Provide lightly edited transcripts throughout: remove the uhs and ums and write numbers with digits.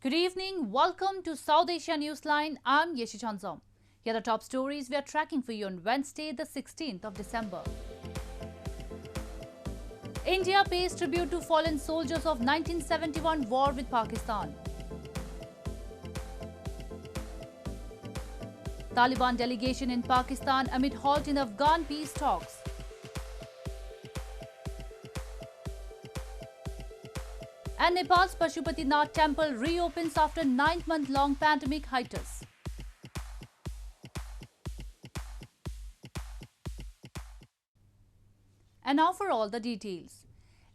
Good evening. Welcome to South Asia Newsline. I'm Yeshi Chanzom. Here are the top stories we are tracking for you on Wednesday, the 16th of December. India pays tribute to fallen soldiers of 1971 war with Pakistan. Taliban delegation in Pakistan amid halt in Afghan peace talks. And Nepal's Pashupatinath temple reopens after 9-month-long pandemic hiatus. And now for all the details.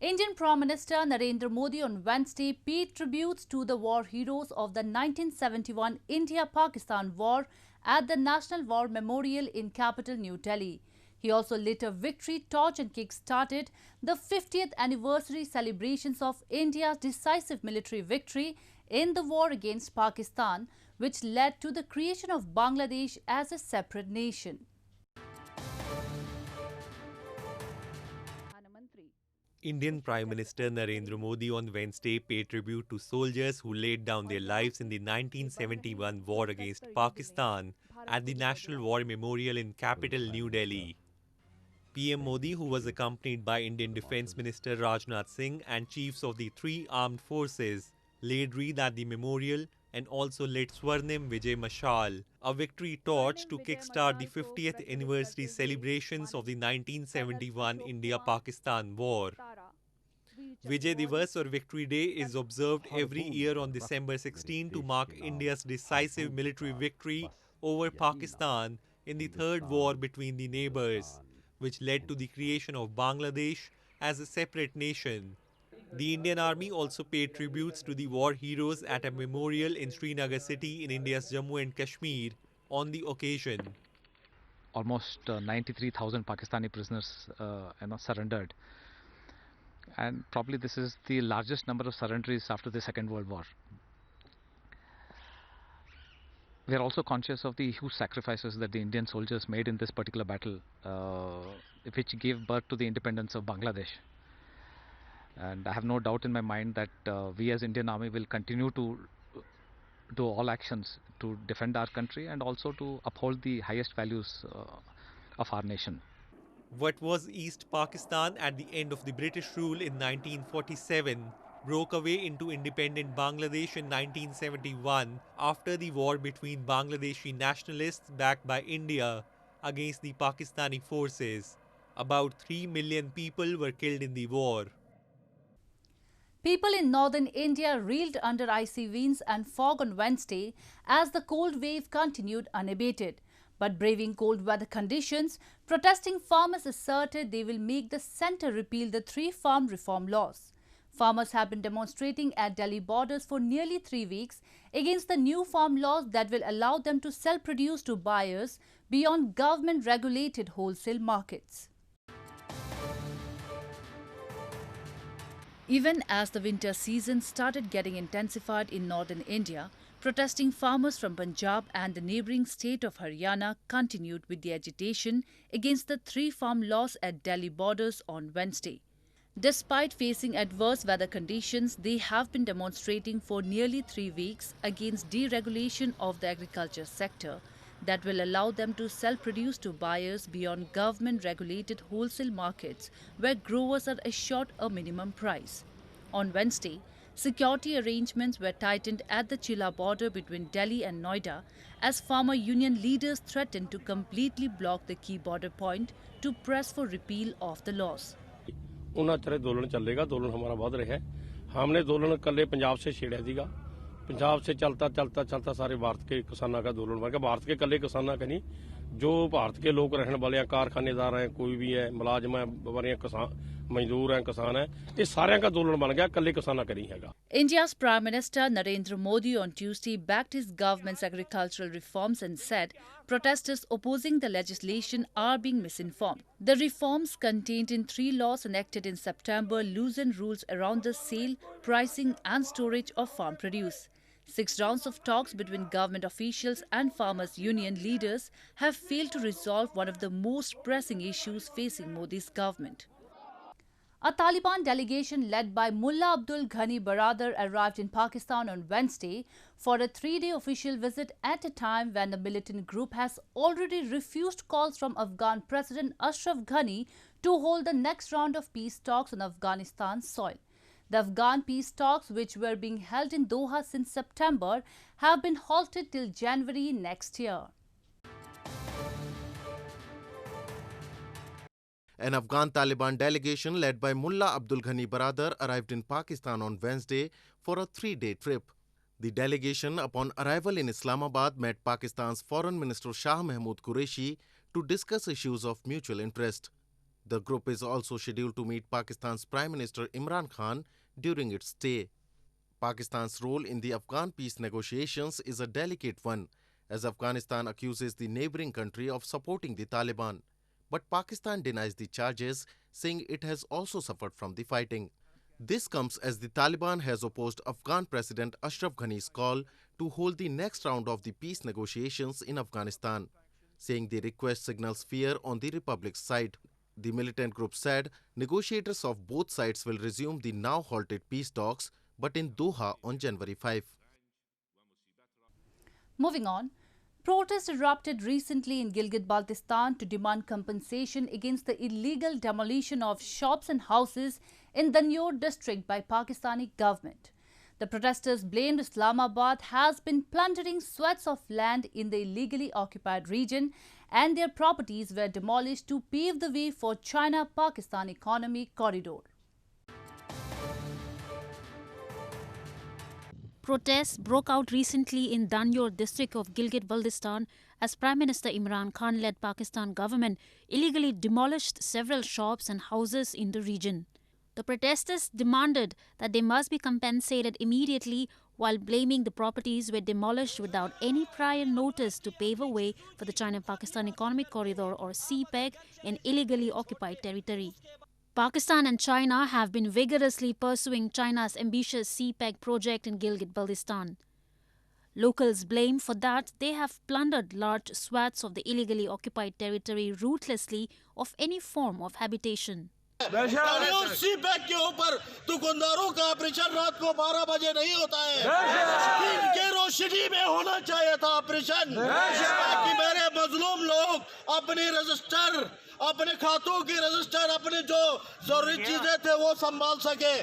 Indian Prime Minister Narendra Modi on Wednesday paid tributes to the war heroes of the 1971 India-Pakistan war at the National War Memorial in capital New Delhi. He also lit a victory torch and kick-started the 50th anniversary celebrations of India's decisive military victory in the war against Pakistan, which led to the creation of Bangladesh as a separate nation. Indian Prime Minister Narendra Modi on Wednesday paid tribute to soldiers who laid down their lives in the 1971 war against Pakistan at the National War Memorial in capital New Delhi. PM Modi, who was accompanied by Indian Defence Minister Rajnath Singh and chiefs of the three armed forces, laid wreath at the memorial and also lit Swarnim Vijay Mashal, a victory torch to kickstart the 50th anniversary celebrations of the 1971 India-Pakistan war. Vijay Divas or Victory Day is observed every year on December 16 to mark India's decisive military victory over Pakistan in the third war between the neighbours, which led to the creation of Bangladesh as a separate nation. The Indian Army also paid tributes to the war heroes at a memorial in Srinagar city in India's Jammu and Kashmir on the occasion. Almost 93,000 Pakistani prisoners surrendered. And probably this is the largest number of surrenderies after the Second World War. We are also conscious of the huge sacrifices that the Indian soldiers made in this particular battle, which gave birth to the independence of Bangladesh. And I have no doubt in my mind that we as Indian Army will continue to do all actions to defend our country and also to uphold the highest values of our nation. What was East Pakistan at the end of the British rule in 1947 broke away into independent Bangladesh in 1971 after the war between Bangladeshi nationalists backed by India against the Pakistani forces. About 3 million people were killed in the war. People in northern India reeled under icy winds and fog on Wednesday as the cold wave continued unabated. But braving cold weather conditions, protesting farmers asserted they will make the centre repeal the 3 farm reform laws. Farmers have been demonstrating at Delhi borders for nearly 3 weeks against the new farm laws that will allow them to sell produce to buyers beyond government-regulated wholesale markets. Even as the winter season started getting intensified in northern India, protesting farmers from Punjab and the neighbouring state of Haryana continued with the agitation against the 3 farm laws at Delhi borders on Wednesday. Despite facing adverse weather conditions, they have been demonstrating for nearly 3 weeks against deregulation of the agriculture sector that will allow them to sell produce to buyers beyond government-regulated wholesale markets where growers are assured a minimum price. On Wednesday, security arrangements were tightened at the Chilla border between Delhi and Noida as farmer union leaders threatened to completely block the key border point to press for repeal of the laws. उन्ना चरे दोलन चलेगा दोलन हमारा बढ़ रहा है हमने दोलन कल पंजाब से छेड़ा दीगा पंजाब से चलता चलता चलता सारे भारत के किसानों का दोलन बन गया भारत के कल किसानों का नहीं जो भारत के लोग रहने वाले हैं कारखानेदार हैं कोई भी है मुलाजम है बड़े किसान मजदूर हैं किसान हैं ये सारे का दोलन बन गया कल किसाना का नहीं हैगा. India's Prime Minister Narendra Modi on Tuesday backed his government's agricultural reforms and said protesters opposing the legislation are being misinformed. The reforms contained in 3 laws enacted in September loosen rules around the sale, pricing and storage of farm produce. 6 rounds of talks between government officials and farmers' union leaders have failed to resolve one of the most pressing issues facing Modi's government. A Taliban delegation led by Mullah Abdul Ghani Baradar arrived in Pakistan on Wednesday for a 3-day official visit at a time when the militant group has already refused calls from Afghan President Ashraf Ghani to hold the next round of peace talks on Afghanistan's soil. The Afghan peace talks, which were being held in Doha since September, have been halted till January next year. An Afghan Taliban delegation led by Mullah Abdul Ghani Baradar arrived in Pakistan on Wednesday for a 3-day trip. The delegation, upon arrival in Islamabad, met Pakistan's Foreign Minister Shah Mahmood Qureshi to discuss issues of mutual interest. The group is also scheduled to meet Pakistan's Prime Minister Imran Khan during its stay. Pakistan's role in the Afghan peace negotiations is a delicate one, as Afghanistan accuses the neighboring country of supporting the Taliban. But Pakistan denies the charges, saying it has also suffered from the fighting. This comes as the Taliban has opposed Afghan President Ashraf Ghani's call to hold the next round of the peace negotiations in Afghanistan, saying the request signals fear on the Republic's side. The militant group said negotiators of both sides will resume the now halted peace talks, but in Doha on January 5. Moving on. Protests erupted recently in Gilgit, Baltistan to demand compensation against the illegal demolition of shops and houses in Danyor district by Pakistani government. The protesters blamed Islamabad has been plundering swaths of land in the illegally occupied region, and their properties were demolished to pave the way for China-Pakistan economic corridor. Protests broke out recently in Danyor district of Gilgit-Baltistan as Prime Minister Imran Khan-led Pakistan government illegally demolished several shops and houses in the region. The protesters demanded that they must be compensated immediately, while blaming the properties were demolished without any prior notice to pave a way for the China-Pakistan Economic Corridor or CPEC in illegally occupied territory. Pakistan and China have been vigorously pursuing China's ambitious CPEC project in Gilgit-Baltistan. Locals blame for that they have plundered large swaths of the illegally occupied territory ruthlessly of any form of habitation. CPEC के ऊपर दुकानदारों का operation रात को 12 बजे नहीं होता है। इनके रोशनी में होना चाहिए था ऑपरेशन, ताकि मेरे मजलूम लोग अपनी रजिस्टर, अपने खातों की रजिस्टर, अपने जो जरूरी चीजें थे वो संभाल सके।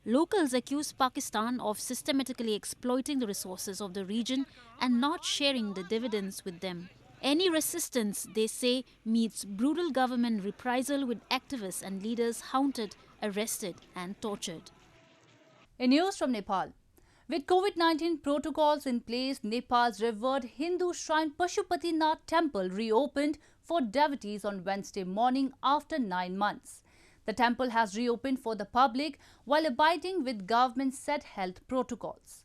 Locals accuse Pakistan of systematically exploiting the resources of the region and not sharing the dividends with them. Any resistance, they say, meets brutal government reprisal, with activists and leaders hounded, arrested and tortured. In news from Nepal, with COVID-19 protocols in place, Nepal's revered Hindu shrine Pashupatinath temple reopened for devotees on Wednesday morning after 9 months. The temple has reopened for the public while abiding with government-set health protocols.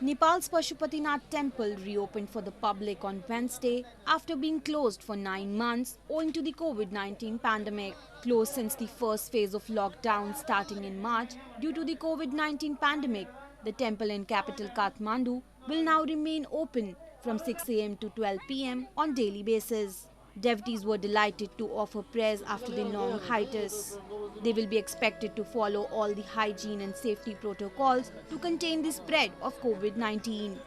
Nepal's Pashupatinath temple reopened for the public on Wednesday after being closed for 9 months owing to the COVID-19 pandemic. Closed since the first phase of lockdown starting in March due to the COVID-19 pandemic, the temple in capital Kathmandu will now remain open from 6 a.m. to 12 p.m. on daily basis. Devotees were delighted to offer prayers after the long hiatus. They will be expected to follow all the hygiene and safety protocols to contain the spread of COVID-19.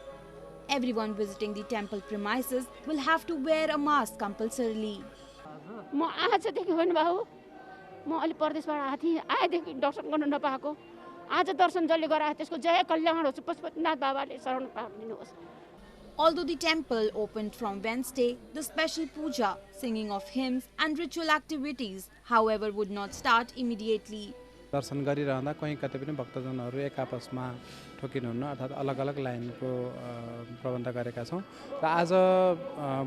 Everyone visiting the temple premises will have to wear a mask compulsorily. Although the temple opened from Wednesday, the special puja, singing of hymns and ritual activities, however, would not start immediately. दर्शन गरिरहँदा कहीँ कतै पनि भक्तजनहरू एक आपसमा ठोकिनुहुन्न, अर्थात् अलग अलग लाइनको प्रबन्ध गरेका छौँ र आज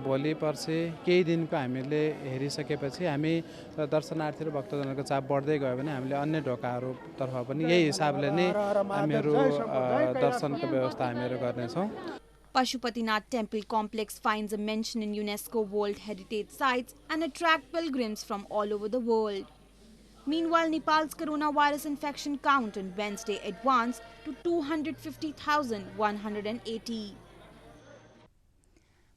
भोलि पर्सि केही दिनको हामीले हेरिसकेपछि हामी दर्शनार्थी र भक्तजनहरूको चाप बढ्दै गयो भने हामीले अन्य ढोकाहरूतर्फ पनि यही हिसाबले नै हामीहरू दर्शनको व्यवस्था हामीहरू गर्नेछौँ। Pashupatinath temple complex finds a mention in UNESCO World Heritage Sites and attract pilgrims from all over the world. Meanwhile, Nepal's coronavirus infection count on Wednesday advanced to 250,180.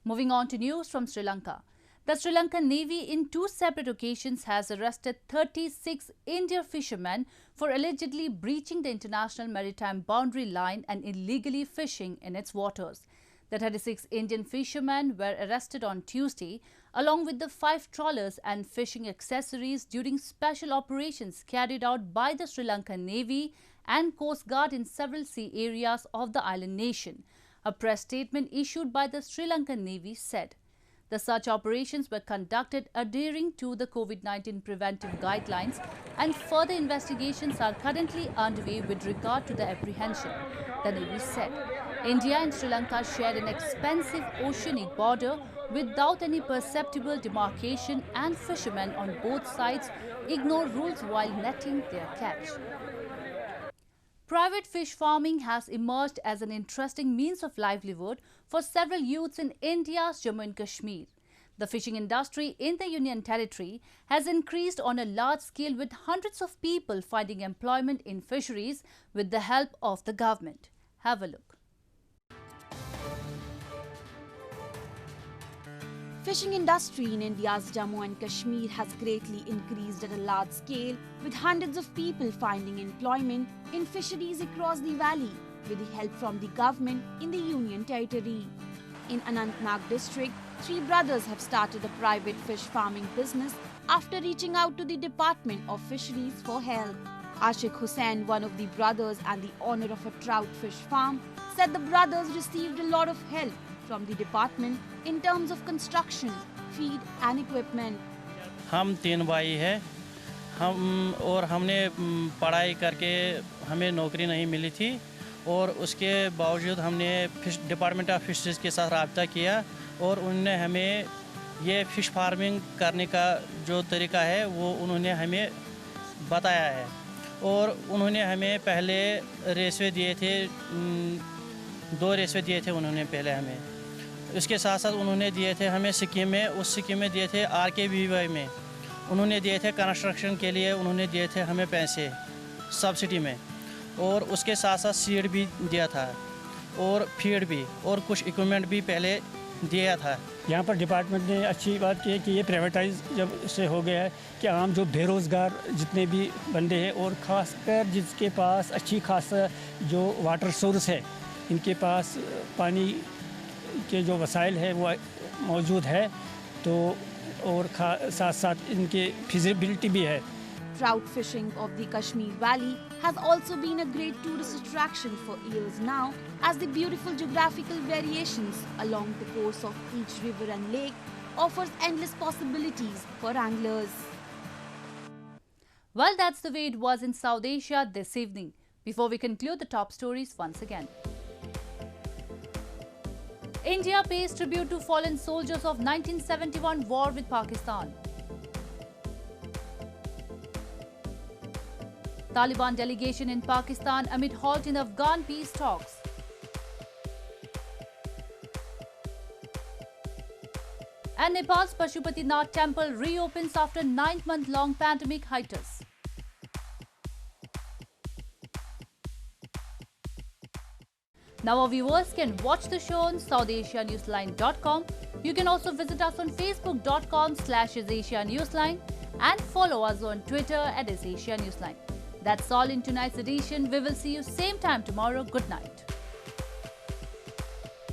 Moving on to news from Sri Lanka. The Sri Lankan Navy in 2 separate occasions has arrested 36 Indian fishermen for allegedly breaching the international maritime boundary line and illegally fishing in its waters. The 36 Indian fishermen were arrested on Tuesday, along with the 5 trawlers and fishing accessories during special operations carried out by the Sri Lankan Navy and Coast Guard in several sea areas of the island nation. A press statement issued by the Sri Lankan Navy said, "The such operations were conducted adhering to the COVID-19 preventive guidelines and further investigations are currently underway with regard to the apprehension," the Navy said. India and Sri Lanka share an expansive oceanic border without any perceptible demarcation, and fishermen on both sides ignore rules while netting their catch. Private fish farming has emerged as an interesting means of livelihood for several youths in India's Jammu and Kashmir. The fishing industry in the Union Territory has increased on a large scale, with hundreds of people finding employment in fisheries with the help of the government. Have a look. Fishing industry in India's Jammu and Kashmir has greatly increased at a large scale, with hundreds of people finding employment in fisheries across the valley with the help from the government in the Union Territory. In Anantnag district, 3 brothers have started a private fish farming business after reaching out to the Department of Fisheries for help. Ashik Hussain, one of the brothers and the owner of a trout fish farm, said the brothers received a lot of help from the department in terms of construction, feed and equipment. हम 3 भाई हैं, हमने पढ़ाई करके हमें नौकरी नहीं मिली थी और उसके बावजूद हमने डिपार्टमेंट ऑफ फिशरीज़ के साथ रब्ता किया और उन्होंने हमें ये फ़िश फार्मिंग करने का जो तरीका है वो उन्होंने हमें बताया है और उन्होंने हमें पहले रेसवे दिए थे, 2 रेसवे दिए थे उन्होंने पहले हमें। उसके साथ साथ उन्होंने दिए थे हमें स्कीम में, उस स्कीम में दिए थे RKVY में, उन्होंने दिए थे कंस्ट्रक्शन के लिए, उन्होंने दिए थे हमें पैसे सब्सिडी में और उसके साथ साथ सीड भी दिया था और फीड भी और कुछ इक्विपमेंट भी पहले दिया था। यहाँ पर डिपार्टमेंट ने अच्छी बात की है कि ये प्राइवेटाइज जब से हो गया है कि आम जो बेरोज़गार जितने भी बंदे हैं और ख़ासकर जिसके पास अच्छी खासा जो वाटर सोर्स है, इनके पास पानी के जो वसाइल है वो मौजूद है, तो और साथ साथ इनके फिजिबिलिटी भी है। Trout fishing of the Kashmir Valley has also been a great tourist attraction for years now, as the beautiful geographical variations along the course of each river and lake offers endless possibilities for anglers. Well, that's the way it was in South Asia this evening. Before we conclude the top stories once again. India pays tribute to fallen soldiers of 1971 war with Pakistan. Taliban delegation in Pakistan amid halt in Afghan peace talks. And Nepal's Pashupatinath temple reopens after 9-month-long pandemic hiatus. Now our viewers can watch the show on SouthAsiaNewsline.com. You can also visit us on Facebook.com/AsiaNewsline and follow us on Twitter @AsiaNewsline. That's all in tonight's edition. We will see you same time tomorrow. Good night.